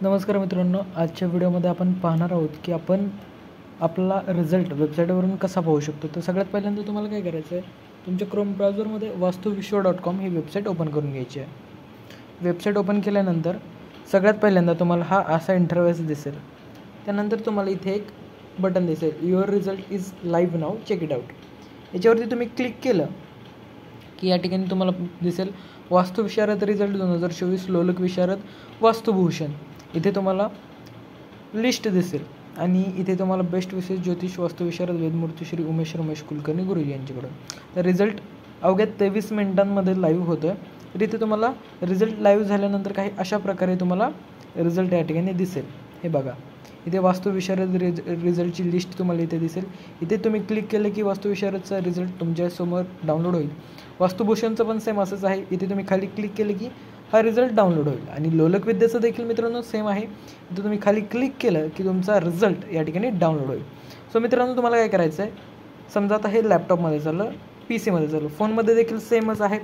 नमस्कार मित्रांनो, आजच्या व्हिडिओमध्ये आपण पाहणार आहोत की आपण आपला रिझल्ट वेबसाईटवरून कसा पाहू शकतो। तर सगळ्यात पहिल्यांदा तुम्हाला काय करायचं आहे, तुमच्या क्रोम ब्राउझरमध्ये वास्तुविश्व.com ही वेबसाईट ओपन करून घ्यायची आहे। वेबसाईट ओपन केल्यानंतर सगळ्यात पहिल्यांदा तुम्हाला हा असा इंटरफेस दिसेल। त्यानंतर तुम्हाला इथे एक बटन दिसेल, your result is live now, check it out. याच्यावरती तुम्ही क्लिक केलं की या ठिकाणी तुम्हाला दिसेल वास्तुविशारद रिझल्ट 2024 लोलक विशारद वास्तुभूषण। इथे तुम्हाला लिस्ट दिसेल आणि इथे तुम्हाला बेस्ट विशेष ज्योतिष वास्तुविशारद वेदमूर्ती श्री उमेश रमेश कुलकर्णी गुरुजी यांच्याकडून। तर रिझल्ट अवघ्या 23 मिनिटांमध्ये लाईव्ह होतो आहे। तर इथे तुम्हाला रिझल्ट लाईव्ह झाल्यानंतर काही अशा प्रकारे तुम्हाला रिझल्ट या ठिकाणी दिसेल। हे बघा, इथे वास्तुविशारद रिझल्टची लिस्ट तुम्हाला इथे दिसेल। इथे तुम्ही क्लिक केलं की वास्तुविशारदचा रिझल्ट तुमच्यासमोर डाउनलोड होईल। वास्तुभूषणचं पण सेम असंच आहे। इथे तुम्ही खाली क्लिक केलं की हा रिझल्ट डाउनलोड होईल आणि लोलक विद्याचं देखील मित्रांनो सेम आहे। इथे तुम्ही खाली क्लिक केलं की तुमचा रिझल्ट या ठिकाणी डाउनलोड होईल। सो मित्रांनो, तुम्हाला काय करायचं आहे, समजा आता हे लॅपटॉपमध्ये झालं, PC मध्ये झालं, फोनमध्ये देखील सेमच आहे।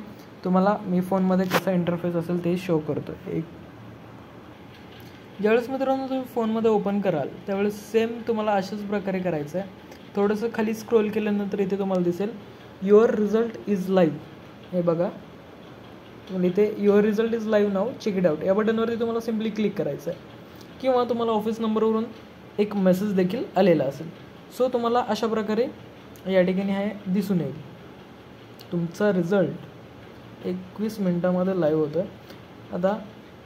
तुम्हाला मी फोनमध्ये कसा इंटरफेस असेल ते शो करतो। ज्यावेळेस मित्रांनो तुम्ही फोनमध्ये ओपन कराल त्यावेळेस सेम तुम्हाला अशाच प्रकारे करायचं आहे। थोडंसं खाली स्क्रोल केल्यानंतर इथे तुम्हाला दिसेल युअर रिझल्ट इज लाईव्ह। हे बघा, तुम्हाला इथे your result is live now, check it out या बटनवरती तुम्हाला सिम्पली क्लिक करायचं आहे किंवा तुम्हाला ऑफिस नंबरवरून एक मेसेज देखील आलेला असेल। सो तुम्हाला अशा प्रकारे या ठिकाणी हे दिसून येईल, तुमचा रिझल्ट 21 मिनिटामध्ये लाईव्ह होतो आहे। आता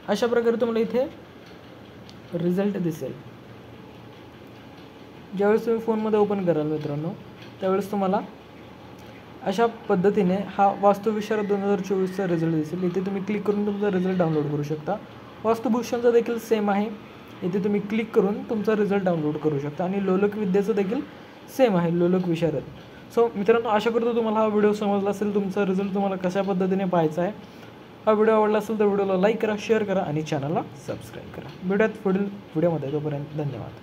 अशा प्रकारे तुम्हाला इथे रिझल्ट दिसेल। ज्यावेळेस तुम्ही फोनमध्ये ओपन कराल मित्रांनो त्यावेळेस तुम्हाला अशा पद्धतीने हा वास्तुविशारद 2024चा रिझल्ट दिसेल। इथे तुम्ही क्लिक करून तुमचा रिझल्ट डाउनलोड करू शकता। वास्तुभूषणचा देखील सेम आहे, इथे तुम्ही क्लिक करून तुमचा रिझल्ट डाउनलोड करू शकता आणि लोलक विद्याचं देखील सेम आहे, लोलक विशारद। सो मित्रांनो, आशा करतो तुम्हाला हा व्हिडिओ समजला असेल, तुमचा रिझल्ट तुम्हाला कशा पद्धतीने पाहायचा आहे। हा व्हिडिओ आवडला असेल तर व्हिडिओला लाईक करा, शेअर करा आणि चॅनलला सबस्क्राईब करा। भेटूयात पुढील व्हिडिओमध्ये, तोपर्यंत धन्यवाद।